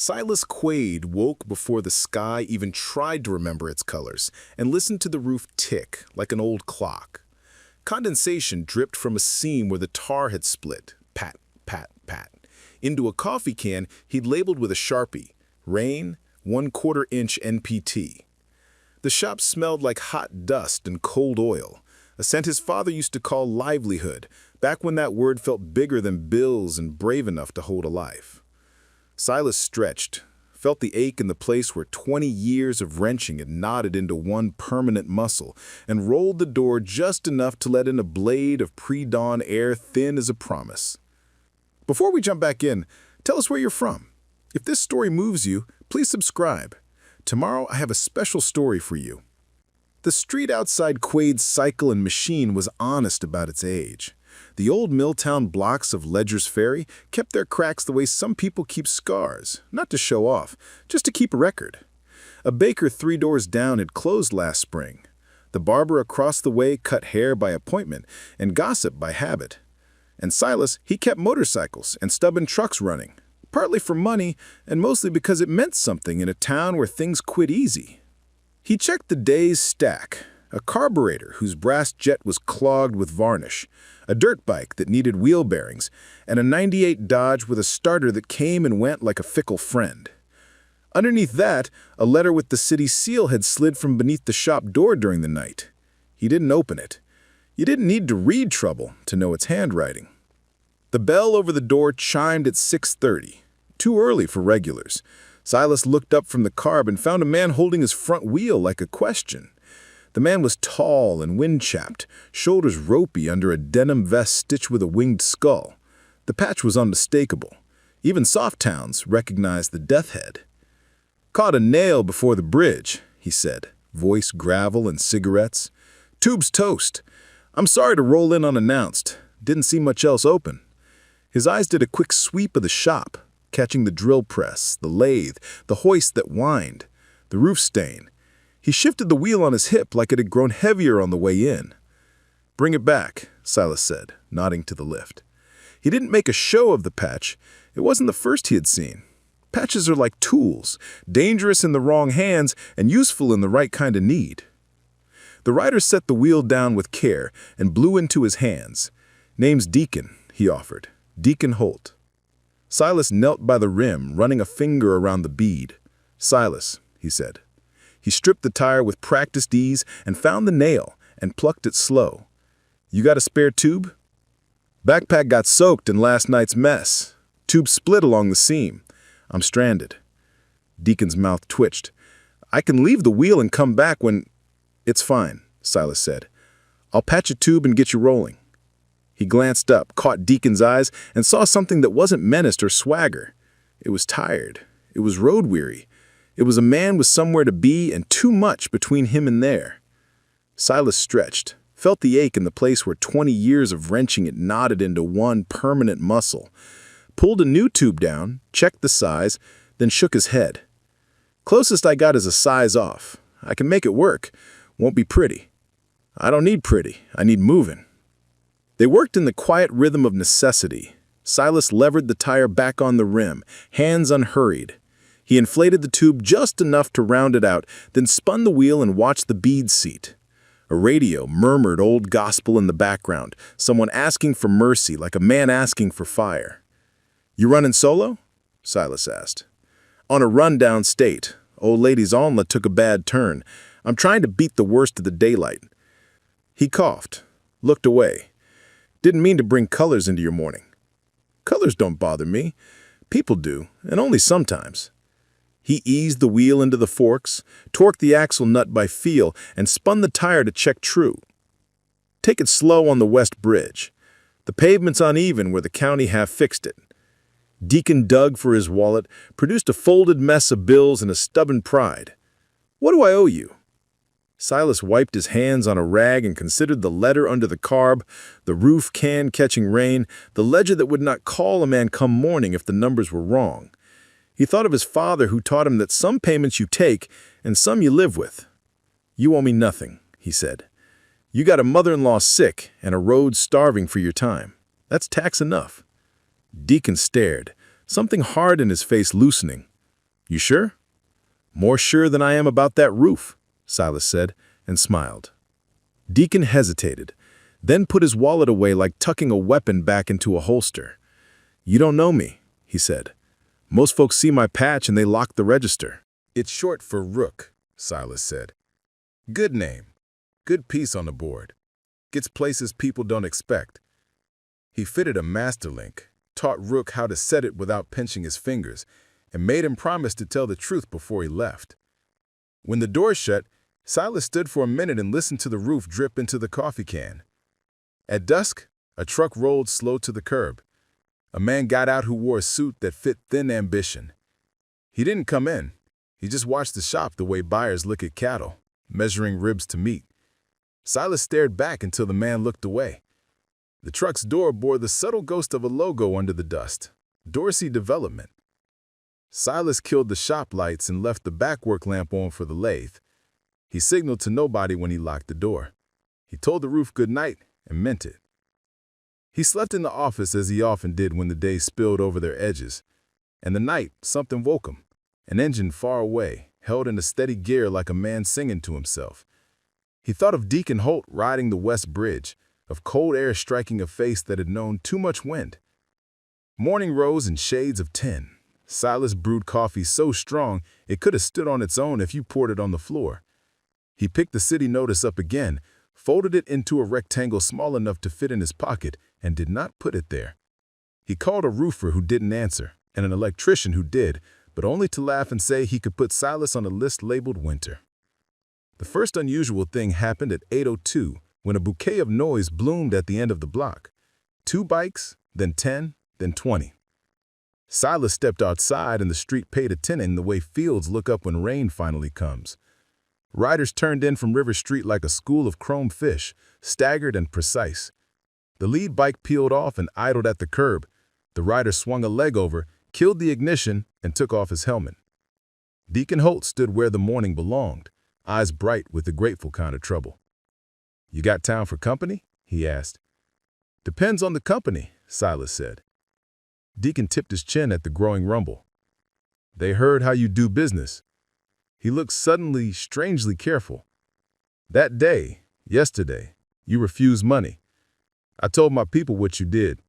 Silas Quaid woke before the sky even tried to remember its colors and listened to the roof tick like an old clock. Condensation dripped from a seam where the tar had split, pat, pat, pat, into a coffee can he'd labeled with a Sharpie, rain, 1/4 inch NPT. The shop smelled like hot dust and cold oil, a scent his father used to call livelihood, back when that word felt bigger than bills and brave enough to hold a life. Silas stretched, felt the ache in the place where 20 years of wrenching had knotted into one permanent muscle, and rolled the door just enough to let in a blade of pre-dawn air thin as a promise. Before we jump back in, tell us where you're from. If this story moves you, please subscribe. Tomorrow I have a special story for you. The street outside Quaid's cycle and machine was honest about its age. The old Milltown blocks of Ledger's Ferry kept their cracks the way some people keep scars, not to show off, just to keep a record. A baker 3 doors down had closed last spring. The barber across the way cut hair by appointment and gossip by habit. And Silas, he kept motorcycles and stubborn trucks running, partly for money and mostly because it meant something in a town where things quit easy. He checked the day's stack, a carburetor whose brass jet was clogged with varnish, a dirt bike that needed wheel bearings, and a '98 Dodge with a starter that came and went like a fickle friend. Underneath that, a letter with the city seal had slid from beneath the shop door during the night. He didn't open it. You didn't need to read trouble to know its handwriting. The bell over the door chimed at 6:30, too early for regulars. Silas looked up from the carb and found a man holding his front wheel like a question. The man was tall and wind-chapped, shoulders ropey under a denim vest stitched with a winged skull. The patch was unmistakable. Even soft towns recognized the death head. "Caught a nail before the bridge," he said, voice gravel and cigarettes. "Tube's toast. I'm sorry to roll in unannounced. Didn't see much else open." His eyes did a quick sweep of the shop, catching the drill press, the lathe, the hoist that whined, the roof stain. He shifted the wheel on his hip like it had grown heavier on the way in. "Bring it back," Silas said, nodding to the lift. He didn't make a show of the patch. It wasn't the first he had seen. Patches are like tools, dangerous in the wrong hands and useful in the right kind of need. The rider set the wheel down with care and blew into his hands. "Name's Deacon," he offered. "Deacon Holt." Silas knelt by the rim, running a finger around the bead. "Silas," he said. He stripped the tire with practiced ease and found the nail and plucked it slow. "You got a spare tube?" "Backpack got soaked in last night's mess. Tube split along the seam. I'm stranded." Deacon's mouth twitched. "I can leave the wheel and come back when—" "It's fine," Silas said. "I'll patch a tube and get you rolling." He glanced up, caught Deacon's eyes, and saw something that wasn't menaced or swagger. It was tired. It was road-weary. It was a man with somewhere to be and too much between him and there. Silas stretched, felt the ache in the place where 20 years of wrenching it knotted into one permanent muscle, pulled a new tube down, checked the size, then shook his head. "Closest I got is a size off. I can make it work. Won't be pretty." "I don't need pretty. I need moving." They worked in the quiet rhythm of necessity. Silas levered the tire back on the rim, hands unhurried. He inflated the tube just enough to round it out, then spun the wheel and watched the bead seat. A radio murmured old gospel in the background, someone asking for mercy like a man asking for fire. "You running solo?" Silas asked. "On a rundown state. Old lady's omelet took a bad turn. I'm trying to beat the worst of the daylight." He coughed, looked away. "Didn't mean to bring colors into your morning." "Colors don't bother me. People do, and only sometimes." He eased the wheel into the forks, torqued the axle nut by feel, and spun the tire to check true. "Take it slow on the West Bridge. The pavement's uneven where the county half fixed it." Deacon dug for his wallet, produced a folded mess of bills and a stubborn pride. "What do I owe you?" Silas wiped his hands on a rag and considered the letter under the carb, the roof can catching rain, the ledger that would not call a man come morning if the numbers were wrong. He thought of his father who taught him that some payments you take and some you live with. "You owe me nothing," he said. "You got a mother-in-law sick and a road starving for your time. That's tax enough." Deacon stared, something hard in his face loosening. You sure? More sure than I am about that roof, Silas said, and smiled. Deacon hesitated, then put his wallet away like tucking a weapon back into a holster. You don't know me, he said. Most folks see my patch and they lock the register. It's short for Rook, Silas said. Good name. Good piece on the board. Gets places people don't expect. He fitted a master link, taught Rook how to set it without pinching his fingers, and made him promise to tell the truth before he left. When the door shut, Silas stood for a minute and listened to the roof drip into the coffee can. At dusk, a truck rolled slow to the curb. A man got out who wore a suit that fit thin ambition. He didn't come in. He just watched the shop the way buyers look at cattle, measuring ribs to meat. Silas stared back until the man looked away. The truck's door bore the subtle ghost of a logo under the dust, Dorsey Development. Silas killed the shop lights and left the backwork lamp on for the lathe. He signaled to nobody when he locked the door. He told the roof good night and meant it. He slept in the office as he often did when the days spilled over their edges. And the night, something woke him. An engine far away, held in a steady gear like a man singing to himself. He thought of Deacon Holt riding the West Bridge, of cold air striking a face that had known too much wind. Morning rose in shades of tin. Silas brewed coffee so strong it could have stood on its own if you poured it on the floor. He picked the city notice up again, folded it into a rectangle small enough to fit in his pocket, and did not put it there. He called a roofer who didn't answer, and an electrician who did, but only to laugh and say he could put Silas on a list labeled winter. The first unusual thing happened at 8:02 when a bouquet of noise bloomed at the end of the block. 2 bikes, then 10, then 20. Silas stepped outside and the street paid attention the way fields look up when rain finally comes. Riders turned in from River Street like a school of chrome fish, staggered and precise. The lead bike peeled off and idled at the curb. The rider swung a leg over, killed the ignition, and took off his helmet. Deacon Holt stood where the morning belonged, eyes bright with the grateful kind of trouble. You got time for company? He asked. Depends on the company, Silas said. Deacon tipped his chin at the growing rumble. They heard how you do business. He looked suddenly, strangely careful. That day, yesterday, you refused money. I told my people what you did.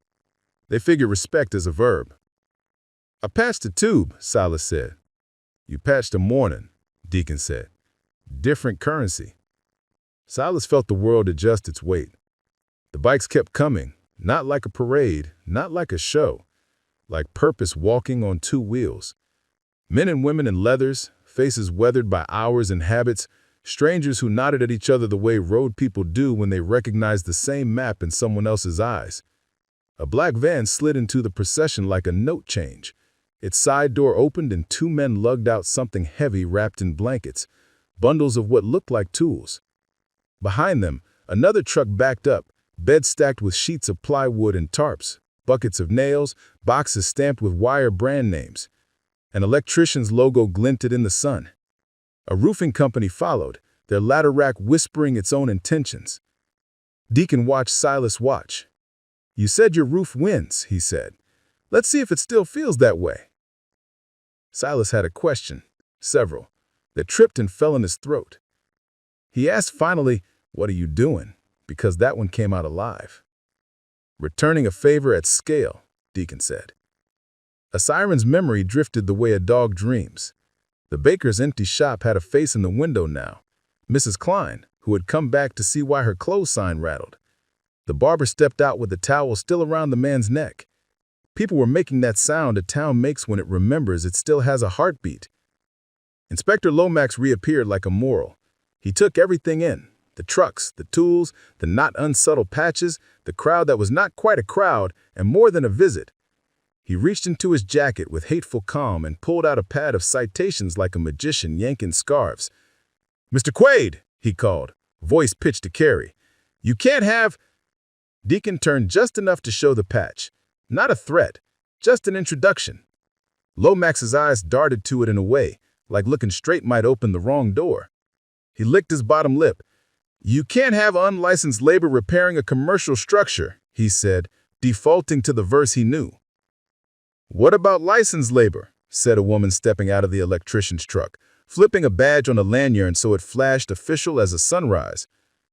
They figure respect is a verb. I patched a tube, Silas said. You patched a morning, Deacon said. Different currency. Silas felt the world adjust its weight. The bikes kept coming, not like a parade, not like a show, like purpose walking on 2 wheels. Men and women in leathers, faces weathered by hours and habits, strangers who nodded at each other the way road people do when they recognize the same map in someone else's eyes. A black van slid into the procession like a note change. Its side door opened and 2 men lugged out something heavy wrapped in blankets, bundles of what looked like tools. Behind them, another truck backed up, beds stacked with sheets of plywood and tarps, buckets of nails, boxes stamped with wire brand names. An electrician's logo glinted in the sun. A roofing company followed, their ladder rack whispering its own intentions. Deacon watched Silas watch. You said your roof wins, he said. Let's see if it still feels that way. Silas had a question, several, that tripped and fell in his throat. He asked finally, what are you doing? Because that one came out alive. Returning a favor at scale, Deacon said. A siren's memory drifted the way a dog dreams. The baker's empty shop had a face in the window now, Mrs. Klein, who had come back to see why her clothes sign rattled. The barber stepped out with the towel still around the man's neck. People were making that sound a town makes when it remembers it still has a heartbeat. Inspector Lomax reappeared like a moral. He took everything in, the trucks, the tools, the not unsubtle patches, the crowd that was not quite a crowd, and more than a visit. He reached into his jacket with hateful calm and pulled out a pad of citations like a magician yanking scarves. Mr. Quaid, he called, voice pitched to Carrie. You can't have... Deacon turned just enough to show the patch. Not a threat, just an introduction. Lomax's eyes darted to it in a way, like looking straight might open the wrong door. He licked his bottom lip. You can't have unlicensed labor repairing a commercial structure, he said, defaulting to the verse he knew. What about licensed labor? said a woman stepping out of the electrician's truck, flipping a badge on a lanyard so it flashed official as a sunrise.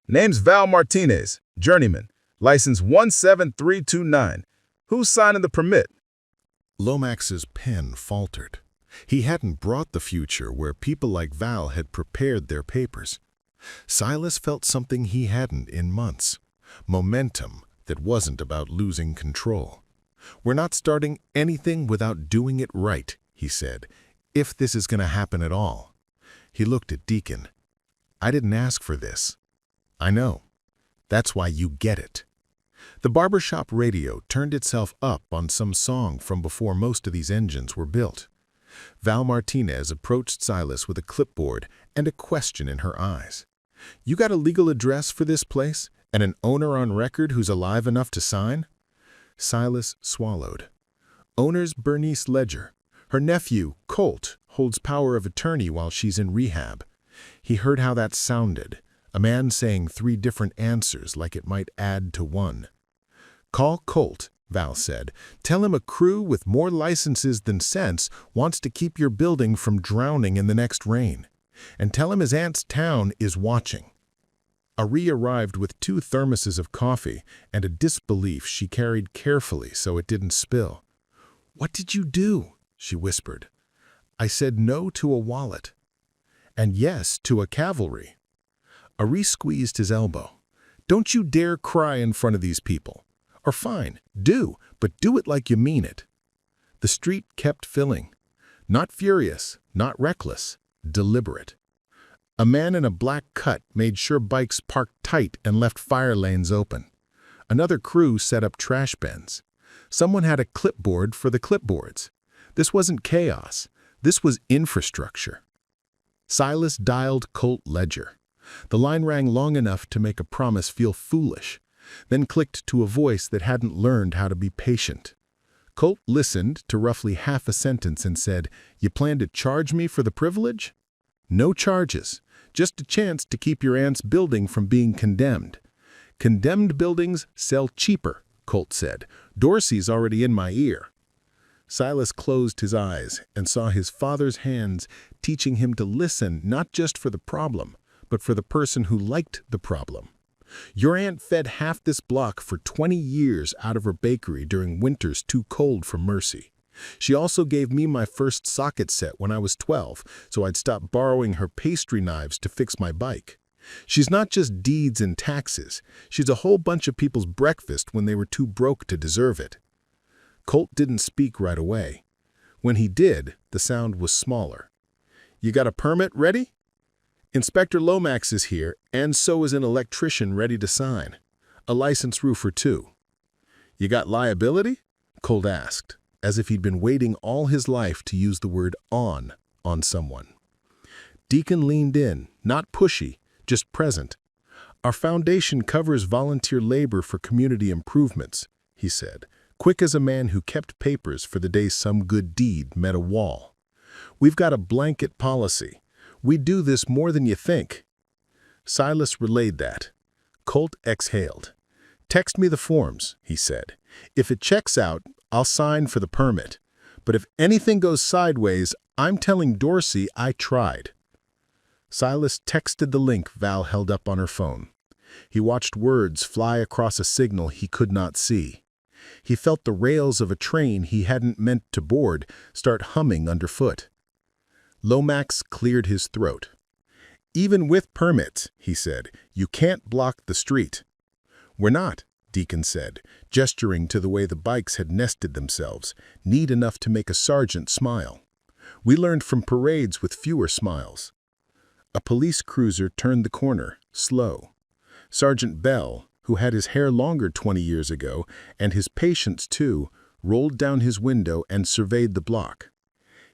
"Name's Val Martinez, journeyman, license 17329. Who's signing the permit?" Lomax's pen faltered. He hadn't brought the future where people like Val had prepared their papers. Silas felt something he hadn't in months. Momentum that wasn't about losing control. "We're not starting anything without doing it right," he said, "if this is going to happen at all." He looked at Deacon. "I didn't ask for this." "I know. That's why you get it." The barbershop radio turned itself up on some song from before most of these engines were built. Val Martinez approached Silas with a clipboard and a question in her eyes. "You got a legal address for this place and an owner on record who's alive enough to sign?" Silas swallowed. "Owner's Bernice Ledger. Her nephew, Colt, holds power of attorney while she's in rehab." He heard how that sounded, a man saying 3 different answers like it might add to one. "Call Colt," Val said. "Tell him a crew with more licenses than sense wants to keep your building from drowning in the next rain. And tell him his aunt's town is watching." Ari arrived with 2 thermoses of coffee and a disbelief she carried carefully so it didn't spill. "What did you do?" she whispered. "I said no to a wallet. And yes to a cavalry." Ari squeezed his elbow. "Don't you dare cry in front of these people. Or fine, do, but do it like you mean it." The street kept filling. Not furious, not reckless, deliberate. A man in a black cut made sure bikes parked tight and left fire lanes open. Another crew set up trash bins. Someone had a clipboard for the clipboards. This wasn't chaos. This was infrastructure. Silas dialed Colt Ledger. The line rang long enough to make a promise feel foolish, then clicked to a voice that hadn't learned how to be patient. Colt listened to roughly half a sentence and said, "You plan to charge me for the privilege?" "No charges, just a chance to keep your aunt's building from being condemned." "Condemned buildings sell cheaper," Colt said. "Dorsey's already in my ear." Silas closed his eyes and saw his father's hands teaching him to listen not just for the problem, but for the person who liked the problem. "Your aunt fed half this block for 20 years out of her bakery during winters too cold for mercy. She also gave me my first socket set when I was 12, so I'd stop borrowing her pastry knives to fix my bike. She's not just deeds and taxes. She's a whole bunch of people's breakfast when they were too broke to deserve it." Colt didn't speak right away. When he did, the sound was smaller. "You got a permit ready?" "Inspector Lomax is here, and so is an electrician ready to sign. A licensed roofer, too." "You got liability?" Colt asked, as if he'd been waiting all his life to use the word on someone. Deacon leaned in, not pushy, just present. "Our foundation covers volunteer labor for community improvements," he said, quick as a man who kept papers for the day some good deed met a wall. "We've got a blanket policy. We do this more than you think." Silas relayed that. Colt exhaled. "Text me the forms," he said. "If it checks out, I'll sign for the permit. But if anything goes sideways, I'm telling Dorsey I tried." Silas texted the link Val held up on her phone. He watched words fly across a signal he could not see. He felt the rails of a train he hadn't meant to board start humming underfoot. Lomax cleared his throat. "Even with permits," he said, "you can't block the street." "We're not," Deacon said, gesturing to the way the bikes had nested themselves, neat enough to make a sergeant smile. "We learned from parades with fewer smiles." A police cruiser turned the corner, slow. Sergeant Bell, who had his hair longer 20 years ago, and his patience too, rolled down his window and surveyed the block.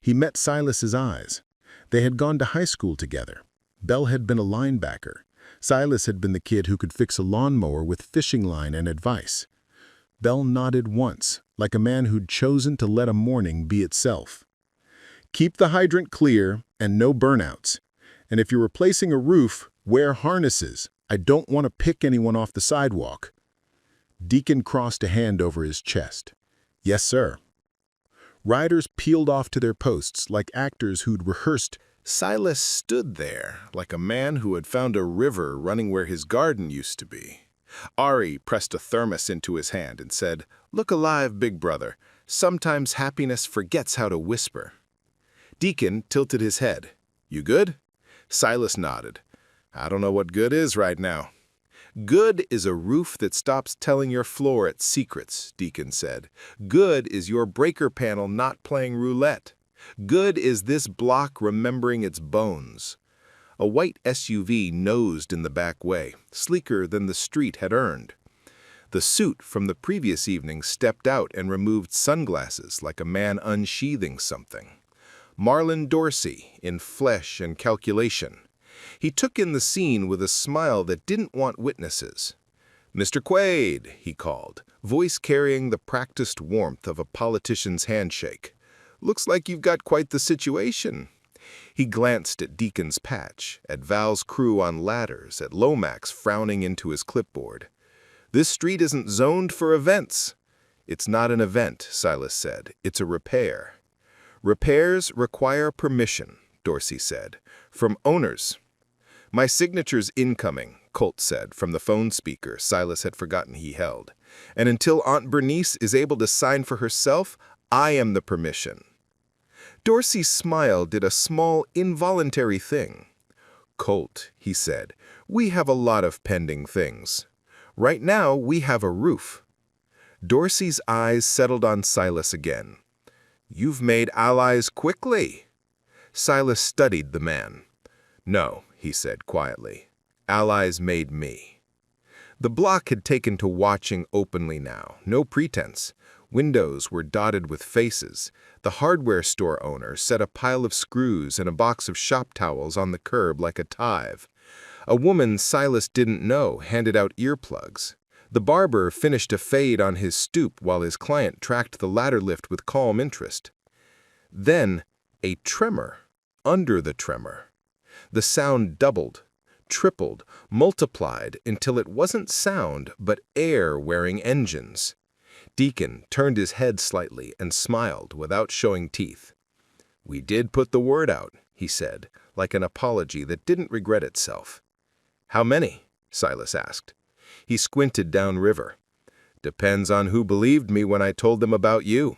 He met Silas's eyes. They had gone to high school together. Bell had been a linebacker. Silas had been the kid who could fix a lawnmower with fishing line and advice. Bell nodded once, like a man who'd chosen to let a morning be itself. "Keep the hydrant clear and no burnouts. And if you're replacing a roof, wear harnesses. I don't want to pick anyone off the sidewalk." Deacon crossed a hand over his chest. "Yes, sir." Riders peeled off to their posts like actors who'd rehearsed. Silas stood there like a man who had found a river running where his garden used to be. Ari pressed a thermos into his hand and said, "Look alive, big brother. Sometimes happiness forgets how to whisper." Deacon tilted his head. "You good?" Silas nodded. "I don't know what good is right now." "Good is a roof that stops telling your floor its secrets," Deacon said. "Good is your breaker panel not playing roulette. Good is this block remembering its bones." A white SUV nosed in the back way, sleeker than the street had earned. The suit from the previous evening stepped out and removed sunglasses like a man unsheathing something. Marlon Dorsey, in flesh and calculation. He took in the scene with a smile that didn't want witnesses. "Mr. Quaid," he called, voice carrying the practiced warmth of a politician's handshake. "Looks like you've got quite the situation." He glanced at Deacon's patch, at Val's crew on ladders, at Lomax frowning into his clipboard. "This street isn't zoned for events." "It's not an event," Silas said. "It's a repair." "Repairs require permission," Dorsey said, "from owners." "My signature's incoming," Colt said from the phone speaker Silas had forgotten he held. "And until Aunt Bernice is able to sign for herself, I am the permission." Dorsey's smile did a small, involuntary thing. "Colt," he said, "we have a lot of pending things. Right now, we have a roof." Dorsey's eyes settled on Silas again. "You've made allies quickly." Silas studied the man. "No," he said quietly. "Allies made me." The block had taken to watching openly now, no pretense. Windows were dotted with faces. The hardware store owner set a pile of screws and a box of shop towels on the curb like a tithe. A woman Silas didn't know handed out earplugs. The barber finished a fade on his stoop while his client tracked the ladder lift with calm interest. Then, a tremor under the tremor. The sound doubled, tripled, multiplied until it wasn't sound but air wearing engines. Deacon turned his head slightly and smiled without showing teeth. "We did put the word out," he said, like an apology that didn't regret itself. "How many?" Silas asked. He squinted downriver. "Depends on who believed me when I told them about you."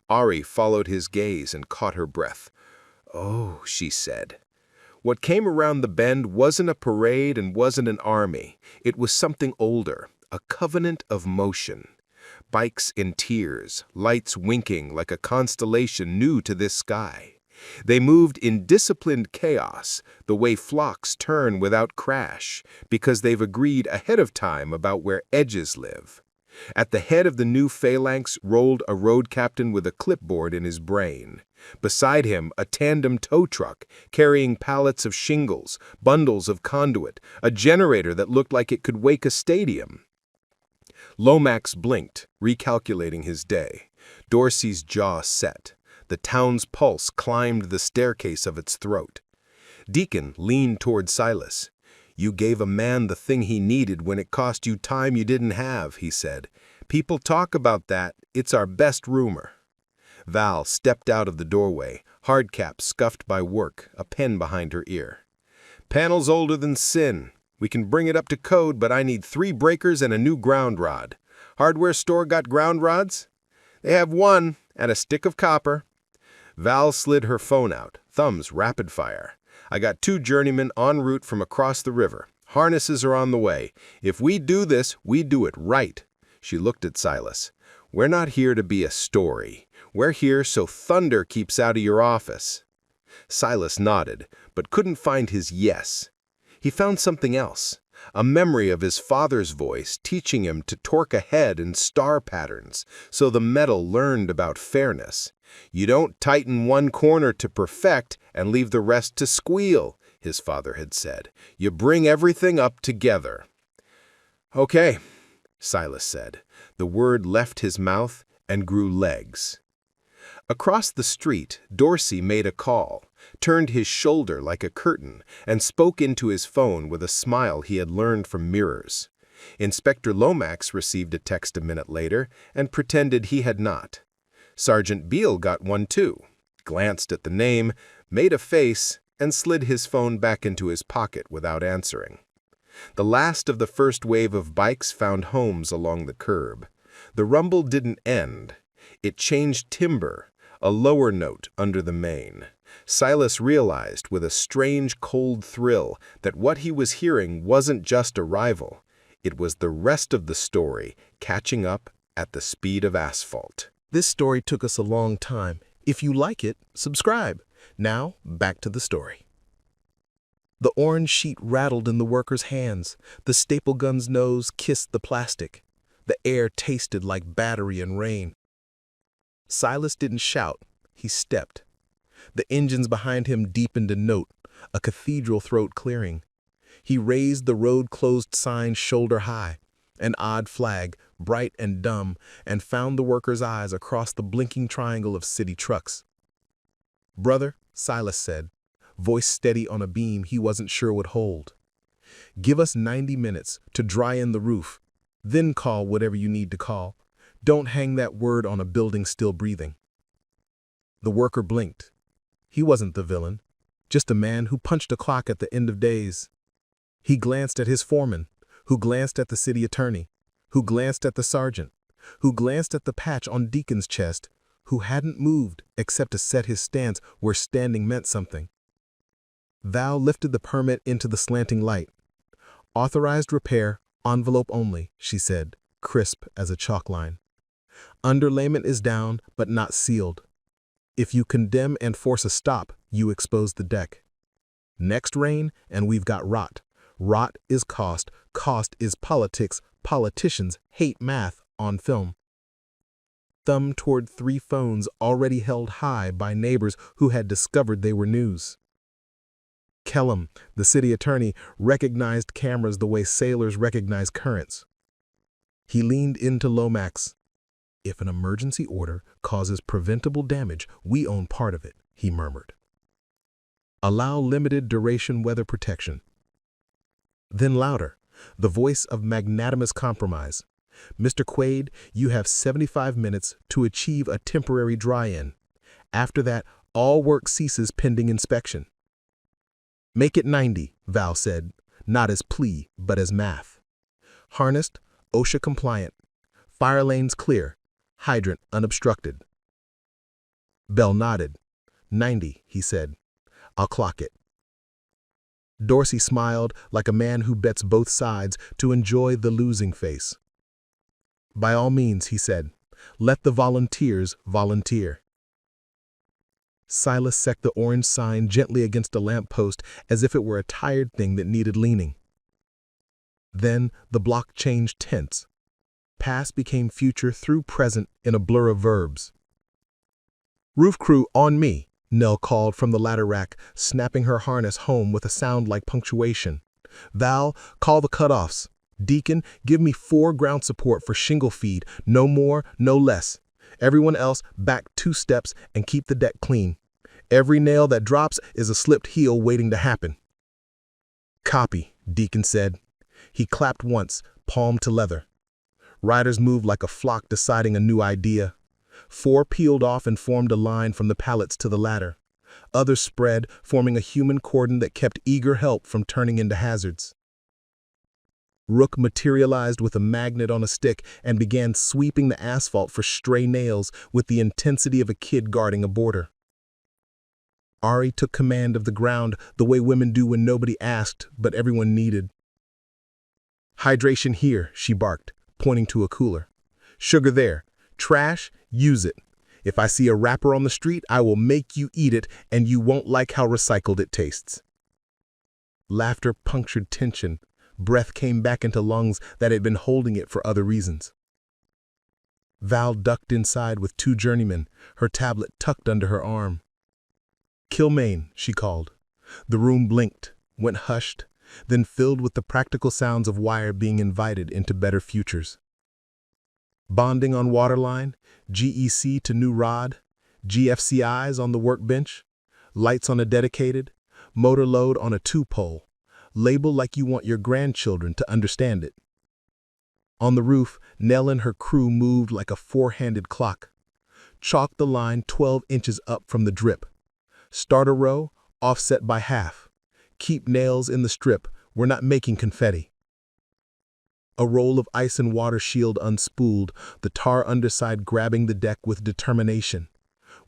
Ari followed his gaze and caught her breath. "Oh," she said. What came around the bend wasn't a parade and wasn't an army. It was something older, a covenant of motion. Bikes in tears, lights winking like a constellation new to this sky. They moved in disciplined chaos, the way flocks turn without crash, because they've agreed ahead of time about where edges live. At the head of the new phalanx rolled a road captain with a clipboard in his brain. Beside him, a tandem tow truck carrying pallets of shingles, bundles of conduit, a generator that looked like it could wake a stadium. Lomax blinked, recalculating his day. Dorsey's jaw set. The town's pulse climbed the staircase of its throat. Deacon leaned toward Silas. "You gave a man the thing he needed when it cost you time you didn't have," he said. "People talk about that. It's our best rumor." Val stepped out of the doorway, hardcap scuffed by work, a pen behind her ear. "Panel's older than sin. We can bring it up to code, but I need 3 breakers and a new ground rod. Hardware store got ground rods?" "They have one, and a stick of copper." Val slid her phone out, thumbs rapid fire. "I got 2 journeymen en route from across the river. Harnesses are on the way. If we do this, we do it right." She looked at Silas. "We're not here to be a story. We're here so thunder keeps out of your office." Silas nodded, but couldn't find his yes. He found something else, a memory of his father's voice teaching him to torque ahead in star patterns, so the metal learned about fairness. "You don't tighten one corner to perfect and leave the rest to squeal," his father had said. "You bring everything up together." "Okay," Silas said. The word left his mouth and grew legs. Across the street, Dorsey made a call, turned his shoulder like a curtain, and spoke into his phone with a smile he had learned from mirrors. Inspector Lomax received a text a minute later and pretended he had not. Sergeant Beale got one too, glanced at the name, made a face, and slid his phone back into his pocket without answering. The last of the first wave of bikes found homes along the curb. The rumble didn't end. It changed timbre, a lower note under the main. Silas realized with a strange cold thrill that what he was hearing wasn't just arrival. It was the rest of the story catching up at the speed of asphalt. This story took us a long time. If you like it, subscribe. Now, back to the story. The orange sheet rattled in the worker's hands. The staple gun's nose kissed the plastic. The air tasted like battery and rain. Silas didn't shout. He stepped. The engines behind him deepened a note, a cathedral throat clearing. He raised the road-closed sign shoulder high, an odd flag, bright and dumb, and found the worker's eyes across the blinking triangle of city trucks. "Brother," Silas said, voice steady on a beam he wasn't sure would hold. "Give us 90 minutes to dry in the roof, then call whatever you need to call. Don't hang that word on a building still breathing." The worker blinked. He wasn't the villain, just a man who punched a clock at the end of days. He glanced at his foreman, who glanced at the city attorney, who glanced at the sergeant, who glanced at the patch on Deacon's chest, who hadn't moved except to set his stance where standing meant something. Val lifted the permit into the slanting light. "Authorized repair, envelope only," she said, crisp as a chalk line. "Underlayment is down, but not sealed. If you condemn and force a stop, you expose the deck. Next rain, and we've got rot. Rot is cost. Cost is politics. Politicians hate math on film." Thumb toward 3 phones already held high by neighbors who had discovered they were news. Kellum, the city attorney, recognized cameras the way sailors recognize currents. He leaned into Lomax. "If an emergency order causes preventable damage, we own part of it," he murmured. "Allow limited duration weather protection." Then louder, the voice of magnanimous compromise. "Mr. Quaid, you have 75 minutes to achieve a temporary dry-in. After that, all work ceases pending inspection." "Make it 90, Val said, not as plea, but as math. "Harnessed, OSHA compliant. Fire lanes clear. Hydrant unobstructed." Bell nodded. 90, he said. "I'll clock it." Dorsey smiled like a man who bets both sides to enjoy the losing face. "By all means," he said. "Let the volunteers volunteer." Silas set the orange sign gently against a lamppost as if it were a tired thing that needed leaning. Then the block changed tense. Past became future through present in a blur of verbs. "Roof crew on me," Nell called from the ladder rack, snapping her harness home with a sound like punctuation. "Val, call the cutoffs. Deacon, give me 4 ground support for shingle feed, no more, no less. Everyone else, back 2 steps and keep the deck clean. Every nail that drops is a slipped heel waiting to happen." "Copy," Deacon said. He clapped once, palm to leather. Riders moved like a flock deciding a new idea. 4 peeled off and formed a line from the pallets to the ladder. Others spread, forming a human cordon that kept eager help from turning into hazards. Rook materialized with a magnet on a stick and began sweeping the asphalt for stray nails with the intensity of a kid guarding a border. Ari took command of the ground the way women do when nobody asked, but everyone needed. "Hydration here," she barked, pointing to a cooler. "Sugar there. Trash, use it. If I see a wrapper on the street, I will make you eat it, and you won't like how recycled it tastes." Laughter punctured tension. Breath came back into lungs that had been holding it for other reasons. Val ducked inside with 2 journeymen, her tablet tucked under her arm. "Kilmaine," she called. The room blinked, went hushed, then filled with the practical sounds of wire being invited into better futures. Bonding on waterline, GEC to new rod, GFCIs on the workbench, lights on a dedicated, motor load on a 2-pole, label like you want your grandchildren to understand it. On the roof, Nell and her crew moved like a 4-handed clock. Chalk the line 12 inches up from the drip. Start a row, offset by half. Keep nails in the strip, we're not making confetti. A roll of ice and water shield unspooled, the tar underside grabbing the deck with determination.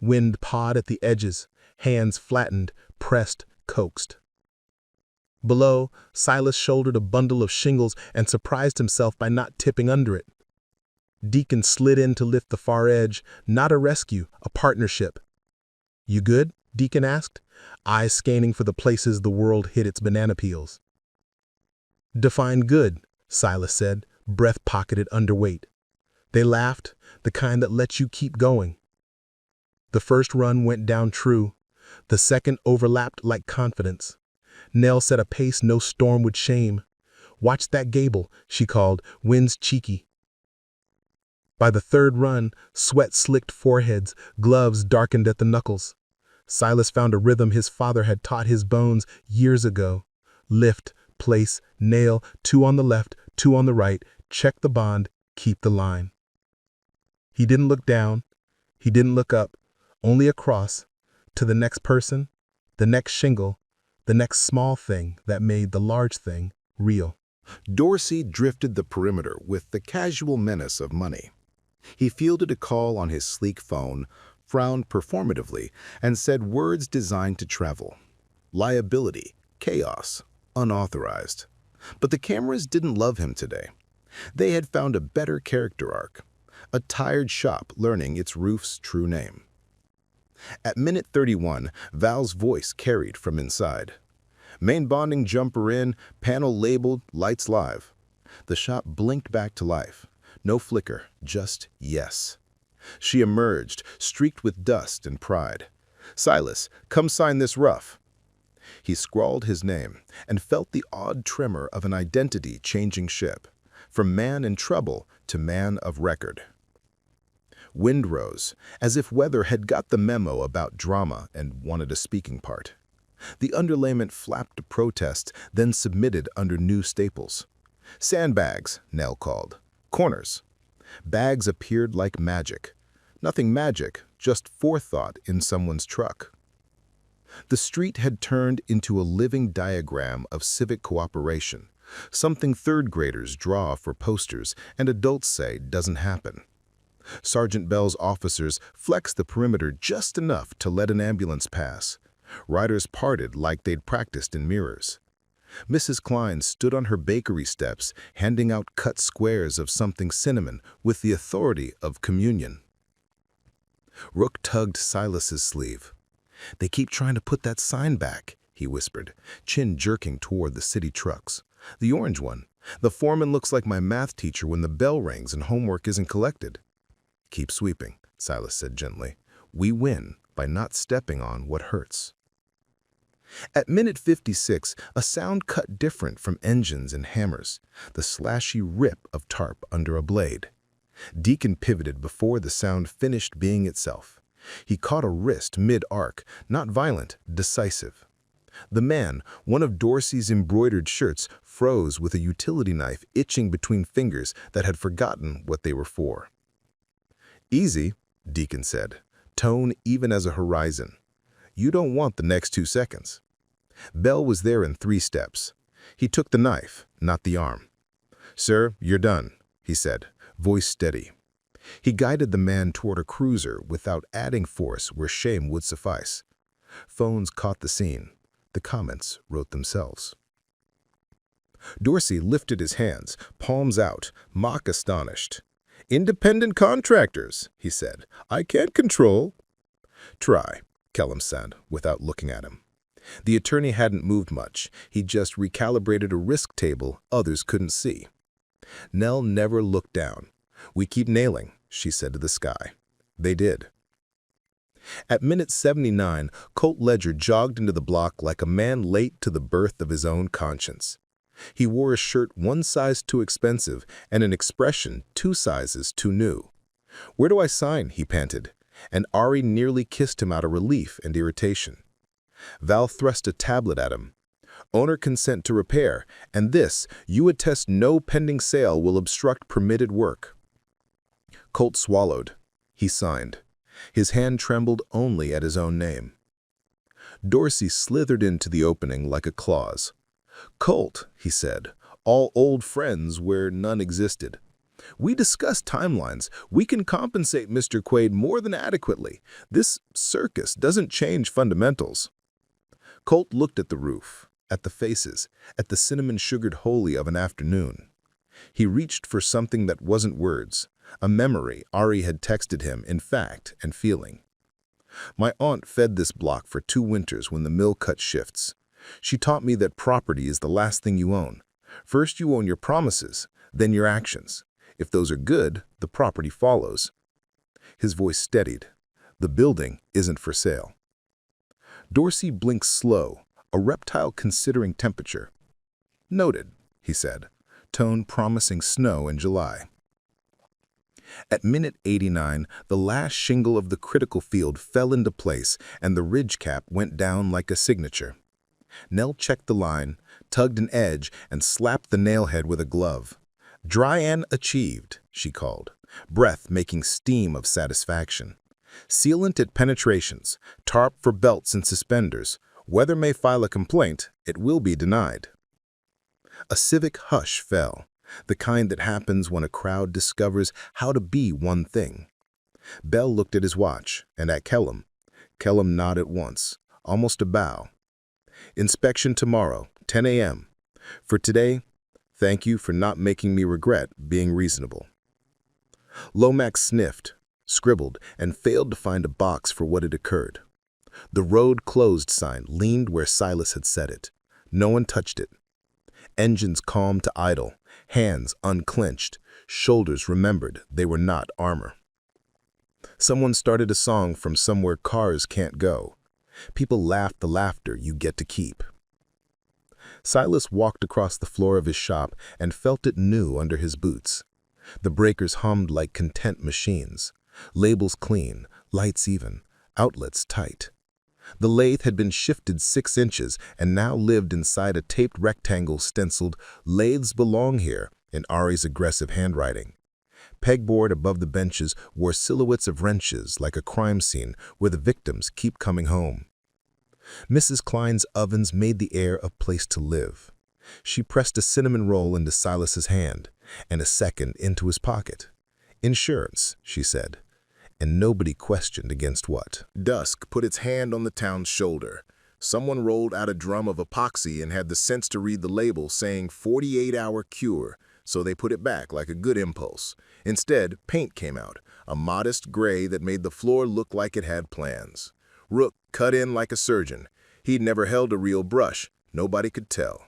Wind pawed at the edges, hands flattened, pressed, coaxed. Below, Silas shouldered a bundle of shingles and surprised himself by not tipping under it. Deacon slid in to lift the far edge, not a rescue, a partnership. "You good?" Deacon asked, eyes scanning for the places the world hid its banana peels. "Define good," Silas said, breath pocketed underweight. They laughed, the kind that lets you keep going. The first run went down true. The second overlapped like confidence. Nell set a pace no storm would shame. "Watch that gable," she called, "wind's cheeky." By the third run, sweat slicked foreheads, gloves darkened at the knuckles. Silas found a rhythm his father had taught his bones years ago. Lift, place, nail, 2 on the left, 2 on the right, check the bond, keep the line. He didn't look down. He didn't look up, only across, to the next person, the next shingle, the next small thing that made the large thing real. Dorsey drifted the perimeter with the casual menace of money. He fielded a call on his sleek phone, frowned performatively, and said words designed to travel. Liability, chaos, unauthorized. But the cameras didn't love him today. They had found a better character arc, a tired shop learning its roof's true name. At minute 31, Val's voice carried from inside. Main bonding jumper in, panel labeled, lights live. The shop blinked back to life. No flicker, just yes. She emerged, streaked with dust and pride. "Silas, come sign this rough." He scrawled his name and felt the odd tremor of an identity-changing ship, from man in trouble to man of record. Wind rose, as if weather had got the memo about drama and wanted a speaking part. The underlayment flapped a protest, then submitted under new staples. "Sandbags," Nell called. "Corners." Bags appeared like magic. Nothing magic, just forethought in someone's truck. The street had turned into a living diagram of civic cooperation, something third graders draw for posters and adults say doesn't happen. Sergeant Bell's officers flexed the perimeter just enough to let an ambulance pass. Riders parted like they'd practiced in mirrors. Mrs. Klein stood on her bakery steps, handing out cut squares of something cinnamon with the authority of communion. Rook tugged Silas's sleeve. "They keep trying to put that sign back," he whispered, chin jerking toward the city trucks. "The orange one. The foreman looks like my math teacher when the bell rings and homework isn't collected." "Keep sweeping," Silas said gently. "We win by not stepping on what hurts." At minute 56, a sound cut different from engines and hammers, the slashy rip of tarp under a blade. Deacon pivoted before the sound finished being itself. He caught a wrist mid-arc, not violent, decisive. The man, one of Dorsey's embroidered shirts, froze with a utility knife itching between fingers that had forgotten what they were for. "Easy," Deacon said, tone even as a horizon. "You don't want the next 2 seconds." Bell was there in 3 steps. He took the knife, not the arm. "Sir, you're done," he said, voice steady. He guided the man toward a cruiser without adding force where shame would suffice. Phones caught the scene. The comments wrote themselves. Dorsey lifted his hands, palms out, mock astonished. "Independent contractors," he said. "I can't control." "Try," Kellum said, without looking at him. The attorney hadn't moved much. He just recalibrated a risk table others couldn't see. Nell never looked down. "We keep nailing," she said to the sky. They did. At minute 79, Colt Ledger jogged into the block like a man late to the birth of his own conscience. He wore a shirt 1 size too expensive and an expression 2 sizes too new. "Where do I sign?" he panted, and Ari nearly kissed him out of relief and irritation. Val thrust a tablet at him. "Owner consent to repair, and this, you attest no pending sale will obstruct permitted work." Colt swallowed. He signed. His hand trembled only at his own name. Dorsey slithered into the opening like a claws. "Colt," he said, "all old friends where none existed. We discussed timelines. We can compensate Mr. Quaid more than adequately. This circus doesn't change fundamentals." Colt looked at the roof, at the faces, at the cinnamon-sugared holy of an afternoon. He reached for something that wasn't words, a memory Ari had texted him in fact and feeling. "My aunt fed this block for 2 winters when the mill cut shifts. She taught me that property is the last thing you own. First you own your promises, then your actions. If those are good, the property follows." His voice steadied. "The building isn't for sale." Dorsey blinked slow, a reptile considering temperature. "Noted," he said, tone promising snow in July. At minute 89, the last shingle of the critical field fell into place and the ridge cap went down like a signature. Nell checked the line, tugged an edge, and slapped the nailhead with a glove. "Dry and achieved," she called, breath making steam of satisfaction. "Sealant at penetrations, tarp for belts and suspenders. Weather may file a complaint, it will be denied." A civic hush fell, the kind that happens when a crowd discovers how to be one thing. Bell looked at his watch and at Kellum. Kellum nodded once, almost a bow. "Inspection tomorrow, 10 a.m. For today, thank you for not making me regret being reasonable." Lomax sniffed, scribbled, and failed to find a box for what had occurred. The road closed sign leaned where Silas had set it. No one touched it. Engines calmed to idle, hands unclenched, shoulders remembered they were not armor. Someone started a song from somewhere cars can't go. People laughed the laughter you get to keep. Silas walked across the floor of his shop and felt it new under his boots. The breakers hummed like content machines. Labels clean, lights even, outlets tight. The lathe had been shifted 6 inches and now lived inside a taped rectangle stenciled, "Lathes belong here," in Ari's aggressive handwriting. Pegboard above the benches wore silhouettes of wrenches like a crime scene where the victims keep coming home. Mrs. Klein's ovens made the air a place to live. She pressed a cinnamon roll into Silas's hand and a second into his pocket. "Insurance," she said, and nobody questioned against what. Dusk put its hand on the town's shoulder. Someone rolled out a drum of epoxy and had the sense to read the label saying 48-hour cure, so they put it back like a good impulse. Instead, paint came out, a modest gray that made the floor look like it had plans. Rook cut in like a surgeon. He'd never held a real brush. Nobody could tell.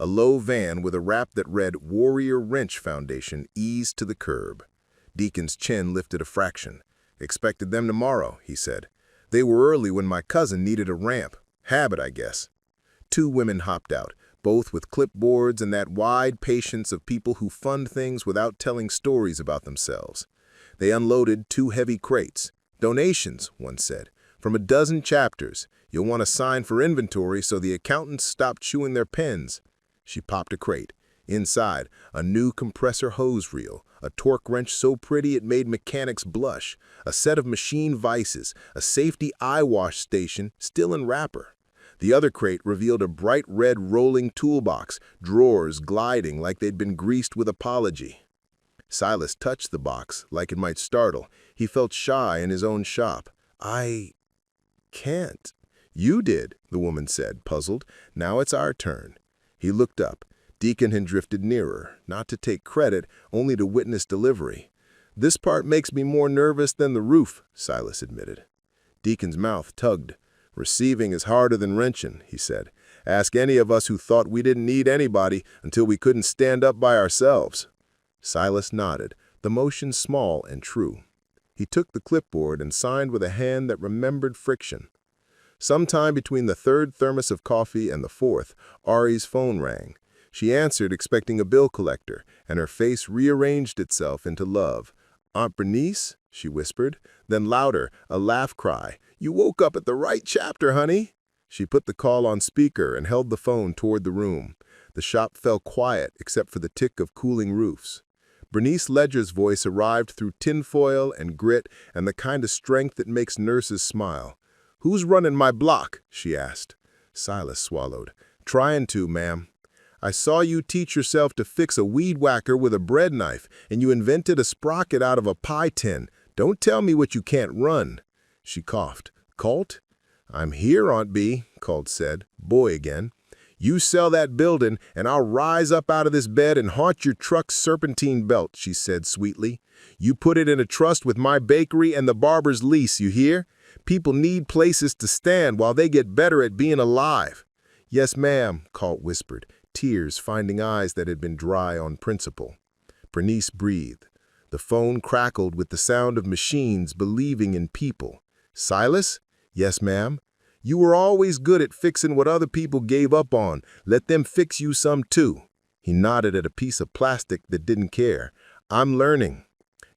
A low van with a wrap that read Warrior Wrench Foundation eased to the curb. Deacon's chin lifted a fraction. "Expected them tomorrow," he said. "They were early when my cousin needed a ramp. Habit, I guess." 2 women hopped out, both with clipboards and that wide patience of people who fund things without telling stories about themselves. They unloaded 2 heavy crates. "Donations," one said, "from a dozen chapters. You'll want to sign for inventory so the accountants stop chewing their pens." She popped a crate. Inside, a new compressor hose reel, a torque wrench so pretty it made mechanics blush, a set of machine vices, a safety eye wash station still in wrapper. The other crate revealed a bright red rolling toolbox, drawers gliding like they'd been greased with apology. Silas touched the box like it might startle. He felt shy in his own shop. "I can't." "You did," the woman said, puzzled. "Now it's our turn." He looked up. Deacon had drifted nearer, not to take credit, only to witness delivery. "This part makes me more nervous than the roof," Silas admitted. Deacon's mouth tugged. "Receiving is harder than wrenching," he said. "Ask any of us who thought we didn't need anybody until we couldn't stand up by ourselves." Silas nodded, the motion small and true. He took the clipboard and signed with a hand that remembered friction. Sometime between the 3rd thermos of coffee and the 4th, Ari's phone rang. She answered expecting a bill collector, and her face rearranged itself into love. "Aunt Bernice?" she whispered. Then louder, a laugh cry. "You woke up at the right chapter, honey." She put the call on speaker and held the phone toward the room. The shop fell quiet except for the tick of cooling roofs. Bernice Ledger's voice arrived through tinfoil and grit and the kind of strength that makes nurses smile. "Who's running my block?" she asked. Silas swallowed. "Trying to, ma'am. I saw you teach yourself to fix a weed whacker with a bread knife, and you invented a sprocket out of a pie tin. Don't tell me what you can't run." She coughed. "Colt?" "I'm here, Aunt B," Colt said. Boy again. "You sell that building, and I'll rise up out of this bed and haunt your truck's serpentine belt," she said sweetly. "You put it in a trust with my bakery and the barber's lease, you hear? People need places to stand while they get better at being alive." "Yes, ma'am," Colt whispered, tears finding eyes that had been dry on principle. Bernice breathed. The phone crackled with the sound of machines believing in people. "Silas?" "Yes, ma'am." "You were always good at fixing what other people gave up on. Let them fix you some too." He nodded at a piece of plastic that didn't care. "I'm learning."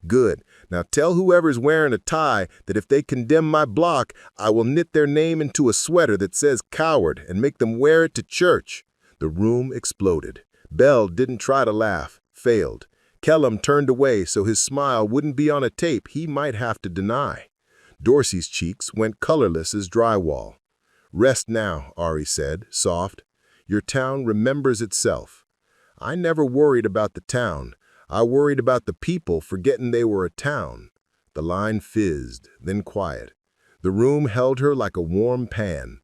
"Good. Now tell whoever's wearing a tie that if they condemn my block, I will knit their name into a sweater that says coward and make them wear it to church." The room exploded. Bell didn't try to laugh, failed. Kellum turned away so his smile wouldn't be on a tape he might have to deny. Dorsey's cheeks went colorless as drywall. "Rest now," Ari said, soft. "Your town remembers itself." "I never worried about the town. I worried about the people forgetting they were a town." The line fizzed, then quiet. The room held her like a warm pan.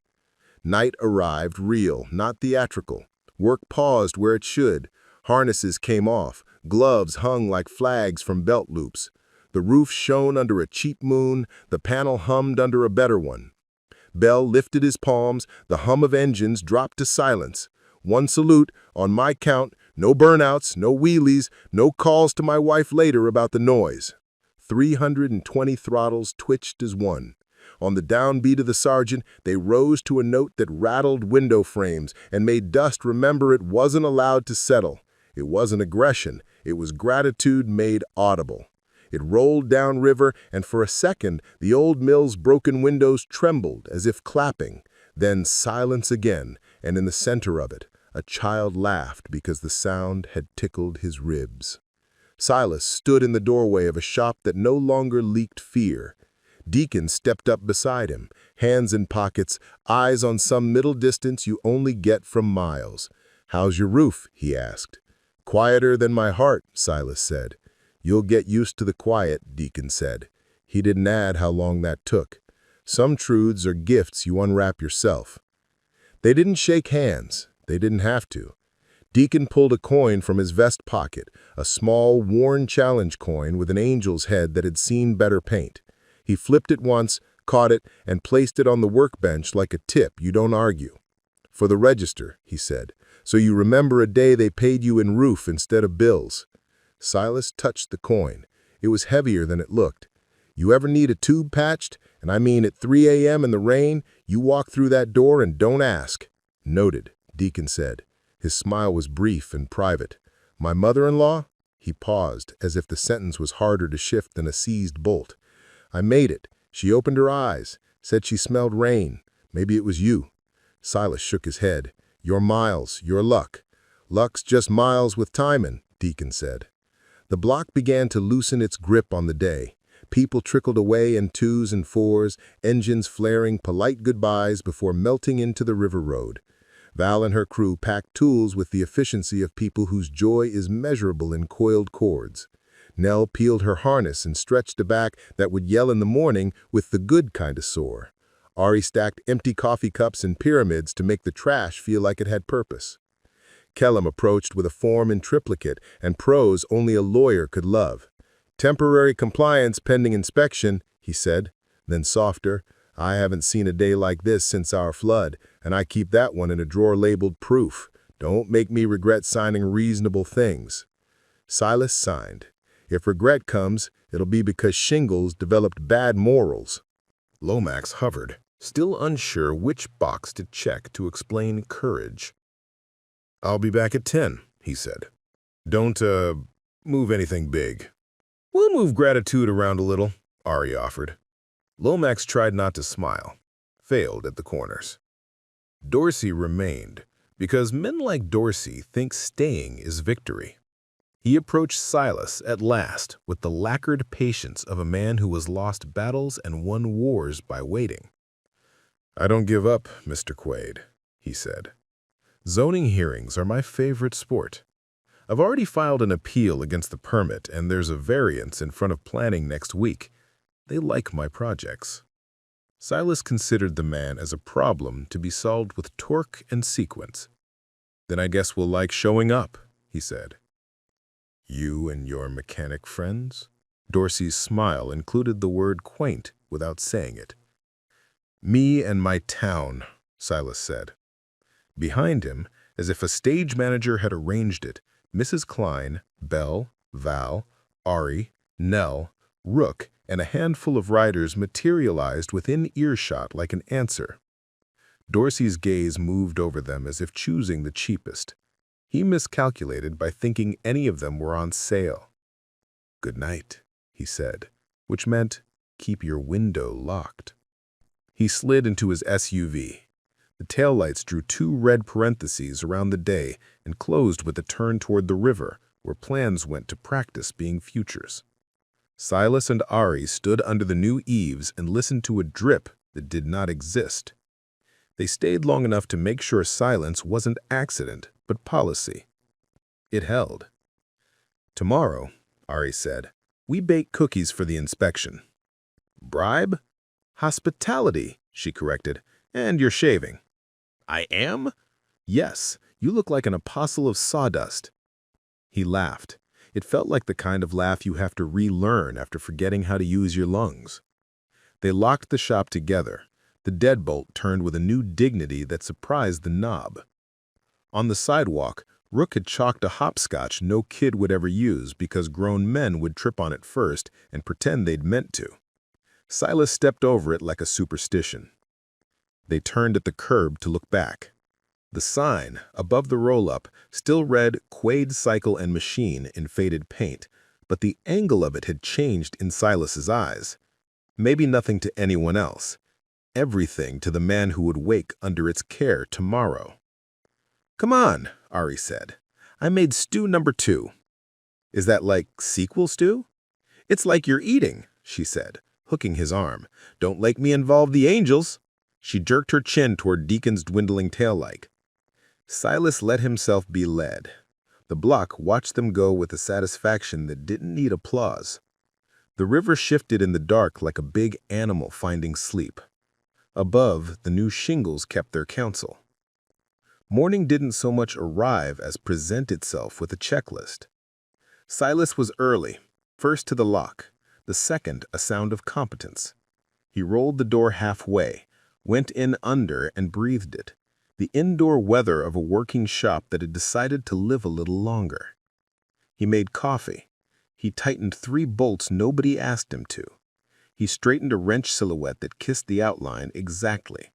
Night arrived real, not theatrical. Work paused where it should. Harnesses came off. Gloves hung like flags from belt loops. The roof shone under a cheap moon. The panel hummed under a better one. Bell lifted his palms. The hum of engines dropped to silence. "One salute, on my count. No burnouts, no wheelies, no calls to my wife later about the noise." 320 throttles twitched as one. On the downbeat of the sergeant, they rose to a note that rattled window frames and made dust remember it wasn't allowed to settle. It wasn't aggression. It was gratitude made audible. It rolled downriver, and for a second, the old mill's broken windows trembled as if clapping. Then silence again, and in the center of it, a child laughed because the sound had tickled his ribs. Silas stood in the doorway of a shop that no longer leaked fear. Deacon stepped up beside him, hands in pockets, eyes on some middle distance you only get from miles. "How's your roof?" he asked. "Quieter than my heart," Silas said. "You'll get used to the quiet," Deacon said. He didn't add how long that took. Some truths are gifts you unwrap yourself. They didn't shake hands. They didn't have to. Deacon pulled a coin from his vest pocket, a small, worn challenge coin with an angel's head that had seen better paint. He flipped it once, caught it, and placed it on the workbench like a tip you don't argue. "For the register," he said, "so you remember a day they paid you in roof instead of bills." Silas touched the coin. It was heavier than it looked. "You ever need a tube patched, and I mean at 3 a.m. in the rain, you walk through that door and don't ask." "Noted," Deacon said. His smile was brief and private. "My mother-in-law?" He paused, as if the sentence was harder to shift than a seized bolt. "I made it. She opened her eyes, said she smelled rain. Maybe it was you." Silas shook his head. "Your miles, your luck." "Luck's just miles with timing," Deacon said. The block began to loosen its grip on the day. People trickled away in twos and fours, engines flaring polite goodbyes before melting into the river road. Val and her crew packed tools with the efficiency of people whose joy is measurable in coiled cords. Nell peeled her harness and stretched a back that would yell in the morning with the good kind of sore. Ari stacked empty coffee cups in pyramids to make the trash feel like it had purpose. Kellum approached with a form in triplicate and prose only a lawyer could love. "Temporary compliance pending inspection," he said. Then softer, "I haven't seen a day like this since our flood, and I keep that one in a drawer labeled proof. Don't make me regret signing reasonable things." Silas signed. If regret comes, it'll be because Shingles developed bad morals. Lomax hovered, still unsure which box to check to explain courage. "I'll be back at 10, he said. "Don't, move anything big." "We'll move gratitude around a little," Ari offered. Lomax tried not to smile, failed at the corners. Dorsey remained, because men like Dorsey think staying is victory. He approached Silas at last with the lacquered patience of a man who has lost battles and won wars by waiting. "I don't give up, Mr. Quaid," he said. "Zoning hearings are my favorite sport. I've already filed an appeal against the permit, and there's a variance in front of planning next week. They like my projects." Silas considered the man as a problem to be solved with torque and sequence. "Then I guess we'll like showing up," he said. "You and your mechanic friends?" Dorsey's smile included the word quaint without saying it. "Me and my town," Silas said. Behind him, as if a stage manager had arranged it, Mrs. Klein, Belle, Val, Ari, Nell, Rook, and a handful of riders materialized within earshot like an answer. Dorsey's gaze moved over them as if choosing the cheapest. He miscalculated by thinking any of them were on sale. "Good night," he said, which meant, "Keep your window locked." He slid into his SUV. The taillights drew two red parentheses around the day and closed with a turn toward the river, where plans went to practice being futures. Silas and Ari stood under the new eaves and listened to a drip that did not exist. They stayed long enough to make sure silence wasn't accident, but policy. It held. "Tomorrow," Ari said, "we bake cookies for the inspection." "Bribe?" "Hospitality," she corrected. "And you're shaving." "I am?" "Yes, you look like an apostle of sawdust." He laughed. It felt like the kind of laugh you have to relearn after forgetting how to use your lungs. They locked the shop together. The deadbolt turned with a new dignity that surprised the knob. On the sidewalk, Rook had chalked a hopscotch no kid would ever use because grown men would trip on it first and pretend they'd meant to. Silas stepped over it like a superstition. They turned at the curb to look back. The sign, above the roll-up, still read Quaid Cycle and Machine in faded paint, but the angle of it had changed in Silas's eyes. Maybe nothing to anyone else. Everything to the man who would wake under its care tomorrow. "Come on," Ari said. "I made stew number 2. "Is that like sequel stew?" "It's like you're eating," she said, hooking his arm. "Don't make me involve the angels." She jerked her chin toward Deacon's dwindling taillight. Silas let himself be led. The block watched them go with a satisfaction that didn't need applause. The river shifted in the dark like a big animal finding sleep. Above, the new shingles kept their counsel. Morning didn't so much arrive as present itself with a checklist. Silas was early, first to the lock, the second a sound of competence. He rolled the door halfway, went in under and breathed it, the indoor weather of a working shop that had decided to live a little longer. He made coffee. He tightened 3 bolts nobody asked him to. He straightened a wrench silhouette that kissed the outline exactly.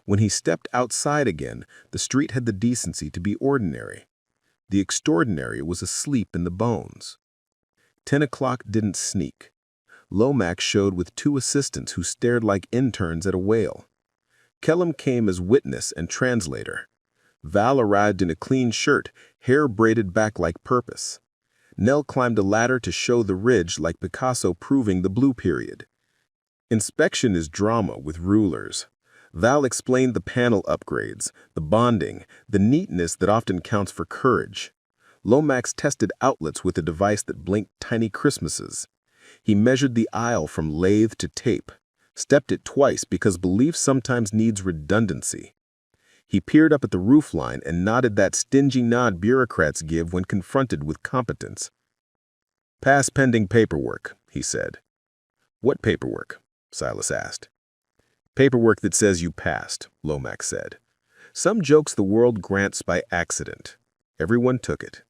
When he stepped outside again, the street had the decency to be ordinary. The extraordinary was asleep in the bones. 10 o'clock didn't sneak. Lomax showed with 2 assistants who stared like interns at a whale. Kellum came as witness and translator. Val arrived in a clean shirt, hair braided back like purpose. Nell climbed a ladder to show the ridge like Picasso proving the blue period. Inspection is drama with rulers. Val explained the panel upgrades, the bonding, the neatness that often counts for courage. Lomax tested outlets with a device that blinked tiny Christmases. He measured the aisle from lathe to tape, stepped it twice because belief sometimes needs redundancy. He peered up at the roofline and nodded that stingy nod bureaucrats give when confronted with competence. "Pass pending paperwork," he said. "What paperwork?" Silas asked. "Paperwork that says you passed," Lomax said. "Some jokes the world grants by accident. Everyone took it."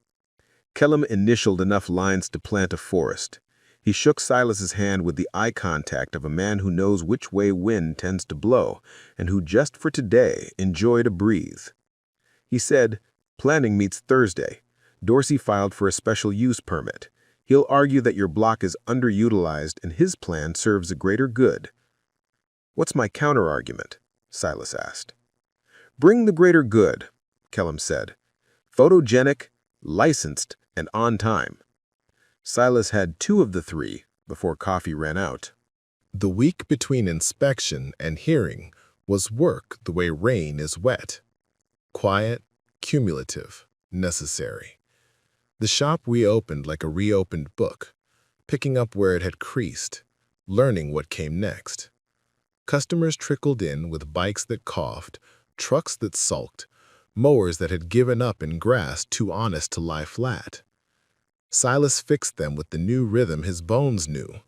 Kellum initialed enough lines to plant a forest. He shook Silas's hand with the eye contact of a man who knows which way wind tends to blow and who just for today enjoyed a breathe. He said, "Planning meets Thursday. Dorsey filed for a special use permit. He'll argue that your block is underutilized and his plan serves a greater good." "What's my counter-argument?" Silas asked. "Bring the greater good," Kellum said. "Photogenic, licensed, and on time. Silas had 2 of the 3 before coffee ran out. The week between inspection and hearing was work the way rain is wet. Quiet, cumulative, necessary. The shop reopened like a reopened book, picking up where it had creased, learning what came next. Customers trickled in with bikes that coughed, trucks that sulked, mowers that had given up in grass too honest to lie flat. Silas fixed them with the new rhythm his bones knew.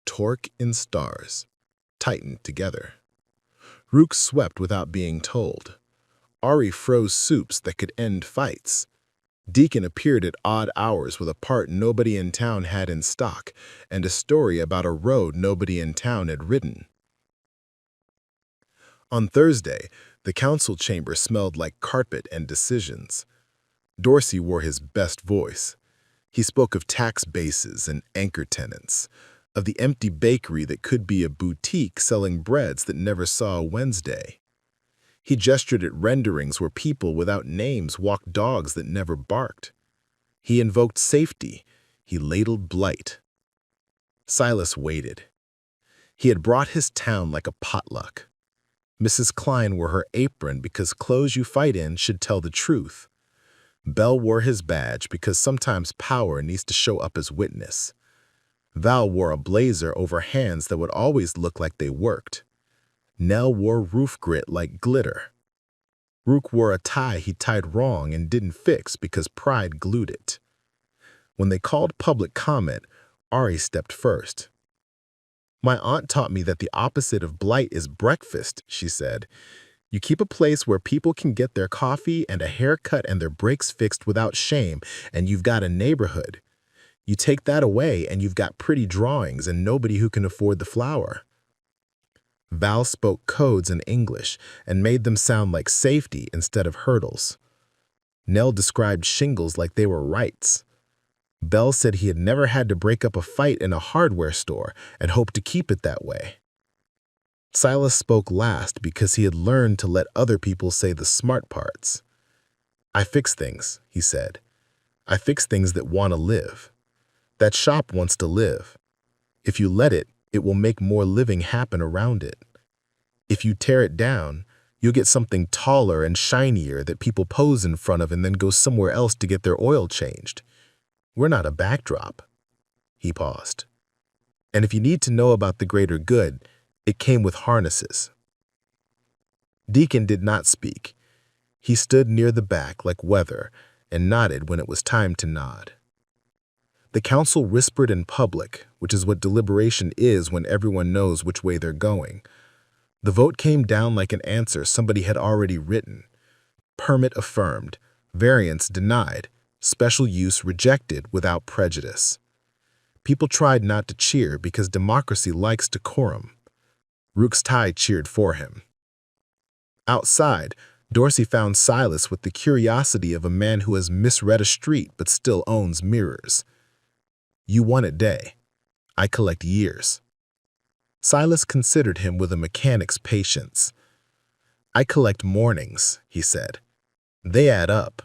Torque in stars, tightened together. Rook swept without being told. Ari froze soups that could end fights. Deacon appeared at odd hours with a part nobody in town had in stock and a story about a road nobody in town had ridden. On Thursday, the council chamber smelled like carpet and decisions. Dorsey wore his best voice. He spoke of tax bases and anchor tenants, of the empty bakery that could be a boutique selling breads that never saw a Wednesday. He gestured at renderings where people without names walked dogs that never barked. He invoked safety. He ladled blight. Silas waited. He had brought his town like a potluck. Mrs. Klein wore her apron because clothes you fight in should tell the truth. Bell wore his badge because sometimes power needs to show up as witness. Val wore a blazer over hands that would always look like they worked. Nell wore roof grit like glitter. Rook wore a tie he tied wrong and didn't fix because pride glued it. When they called public comment, Ari stepped first. "My aunt taught me that the opposite of blight is breakfast," she said. "You keep a place where people can get their coffee and a haircut and their brakes fixed without shame, and you've got a neighborhood. You take that away and you've got pretty drawings and nobody who can afford the flour." Val spoke codes in English and made them sound like safety instead of hurdles. Nell described shingles like they were rights. Bell said he had never had to break up a fight in a hardware store and hoped to keep it that way. Silas spoke last because he had learned to let other people say the smart parts. "I fix things," he said. "I fix things that want to live. That shop wants to live. If you let it, it will make more living happen around it. If you tear it down, you'll get something taller and shinier that people pose in front of and then go somewhere else to get their oil changed. We're not a backdrop." He paused. "And if you need to know about the greater good, it came with harnesses." Deacon did not speak. He stood near the back like weather and nodded when it was time to nod. The council whispered in public, which is what deliberation is when everyone knows which way they're going. The vote came down like an answer somebody had already written. Permit affirmed, variance denied, special use rejected without prejudice. People tried not to cheer because democracy likes decorum. Rook's tie cheered for him. Outside, Dorsey found Silas with the curiosity of a man who has misread a street but still owns mirrors. "You won a day. I collect years." Silas considered him with a mechanic's patience. "I collect mornings," he said. "They add up."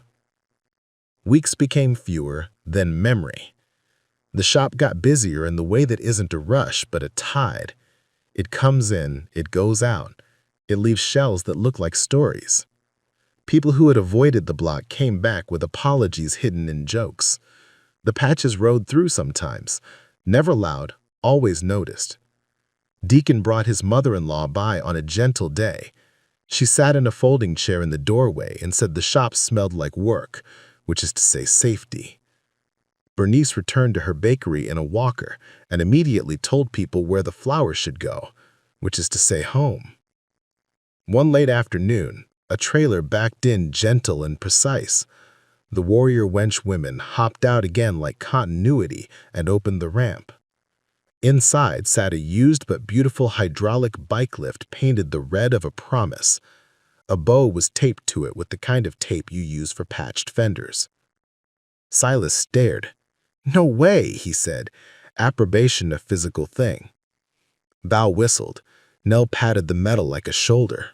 Weeks became fewer, then memory. The shop got busier in the way that isn't a rush but a tide. It comes in, it goes out. It leaves shells that look like stories. People who had avoided the block came back with apologies hidden in jokes. The patches rode through sometimes, never loud, always noticed. Deacon brought his mother-in-law by on a gentle day. She sat in a folding chair in the doorway and said the shop smelled like work, which is to say safety. Bernice returned to her bakery in a walker and immediately told people where the flour should go, which is to say home. One late afternoon, a trailer backed in gentle and precise. The warrior wench women hopped out again like continuity and opened the ramp. Inside sat a used but beautiful hydraulic bike lift painted the red of a promise. A bow was taped to it with the kind of tape you use for patched fenders. Silas stared. "No way," he said. "Approbation a physical thing." Val whistled. Nell patted the metal like a shoulder.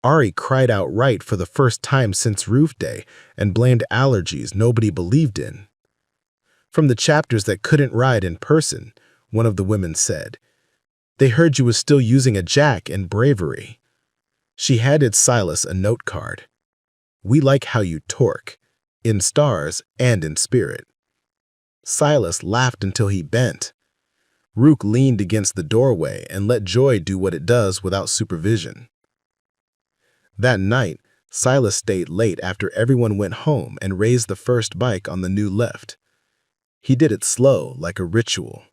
Ari cried outright for the first time since roof day and blamed allergies nobody believed in. From the chapters that couldn't ride in person, one of the women said, "They heard you was still using a jack and bravery." She handed Silas a note card. "We like how you torque, in stars and in spirit." Silas laughed until he bent. Rook leaned against the doorway and let joy do what it does without supervision. That night, Silas stayed late after everyone went home and raised the first bike on the new lift. He did it slow, like a ritual.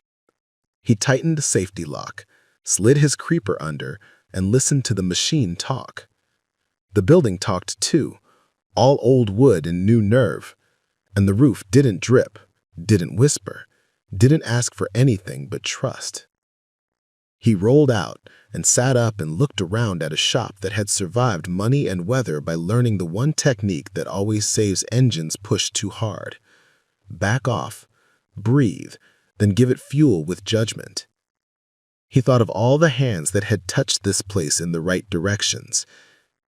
He tightened the safety lock, slid his creeper under, and listened to the machine talk. The building talked too, all old wood and new nerve, and the roof didn't drip, didn't whisper, didn't ask for anything but trust. He rolled out and sat up and looked around at a shop that had survived money and weather by learning the one technique that always saves engines pushed too hard. Back off, breathe, then give it fuel with judgment. He thought of all the hands that had touched this place in the right directions.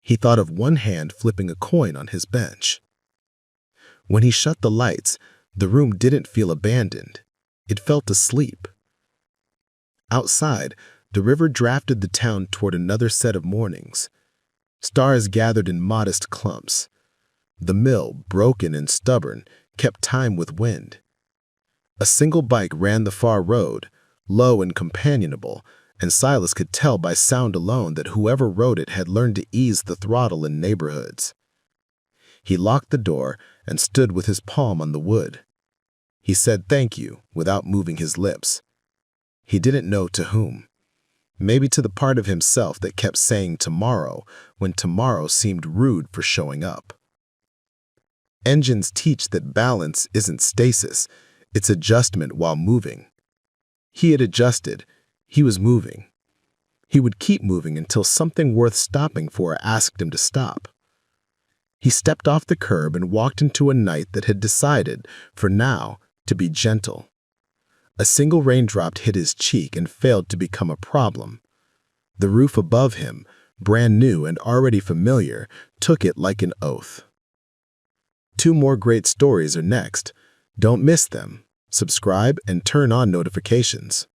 He thought of one hand flipping a coin on his bench. When he shut the lights, the room didn't feel abandoned. It felt asleep. Outside, the river drafted the town toward another set of mornings. Stars gathered in modest clumps. The mill, broken and stubborn, kept time with wind. A single bike ran the far road, low and companionable, and Silas could tell by sound alone that whoever rode it had learned to ease the throttle in neighborhoods. He locked the door and stood with his palm on the wood. He said thank you without moving his lips. He didn't know to whom. Maybe to the part of himself that kept saying tomorrow when tomorrow seemed rude for showing up. Engines teach that balance isn't stasis, it's adjustment while moving. He had adjusted. He was moving. He would keep moving until something worth stopping for asked him to stop. He stepped off the curb and walked into a night that had decided, for now, to be gentle. A single raindrop hit his cheek and failed to become a problem. The roof above him, brand new and already familiar, took it like an oath. 2 more great stories are next. Don't miss them. Subscribe and turn on notifications.